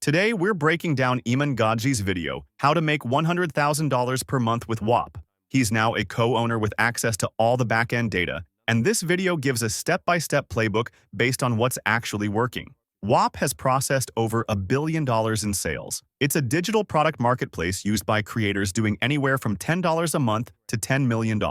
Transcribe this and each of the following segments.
Today, we're breaking down Iman Gadzhi's video, How to Make $100,000 per Month with Whop. He's now a co-owner with access to all the back-end data, and this video gives a step-by-step playbook based on what's actually working. Whop has processed over $1 billion in sales. It's a digital product marketplace used by creators doing anywhere from $10 a month to $10 million.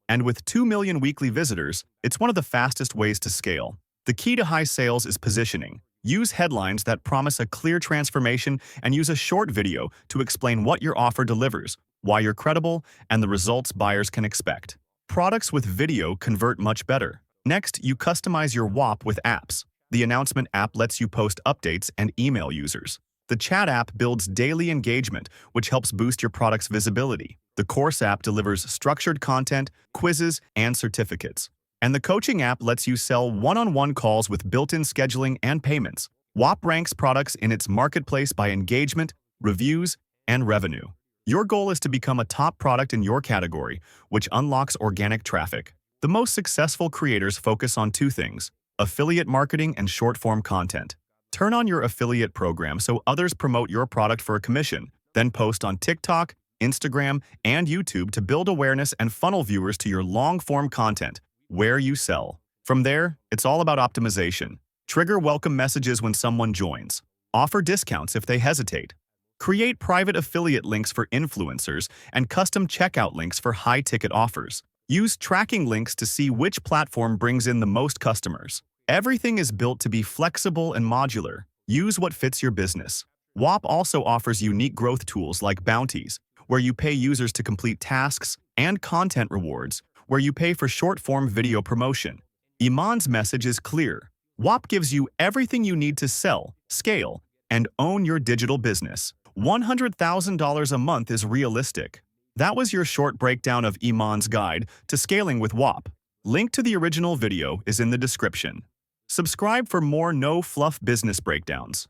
And with 2 million weekly visitors, it's one of the fastest ways to scale. The key to high sales is positioning. Use headlines that promise a clear transformation and use a short video to explain what your offer delivers, why you're credible, and the results buyers can expect. Products with video convert much better. Next, you customize your Whop with apps. The announcement app lets you post updates and email users. The chat app builds daily engagement, which helps boost your product's visibility. The course app delivers structured content, quizzes, and certificates. And the coaching app lets you sell one-on-one calls with built-in scheduling and payments. Whop ranks products in its marketplace by engagement, reviews, and revenue. Your goal is to become a top product in your category, which unlocks organic traffic. The most successful creators focus on two things: affiliate marketing and short-form content. Turn on your affiliate program so others promote your product for a commission, then post on TikTok, Instagram, and YouTube to build awareness and funnel viewers to your long-form content, where you sell. From there, it's all about optimization. Trigger welcome messages when someone joins. Offer discounts if they hesitate. Create private affiliate links for influencers and custom checkout links for high-ticket offers. Use tracking links to see which platform brings in the most customers. Everything is built to be flexible and modular. Use what fits your business. Whop also offers unique growth tools like bounties, where you pay users to complete tasks, and content rewards, where you pay for short-form video promotion. Iman's message is clear. Whop gives you everything you need to sell, scale, and own your digital business. $100,000 a month is realistic. That was your short breakdown of Iman's guide to scaling with Whop. Link to the original video is in the description. Subscribe for more no-fluff business breakdowns.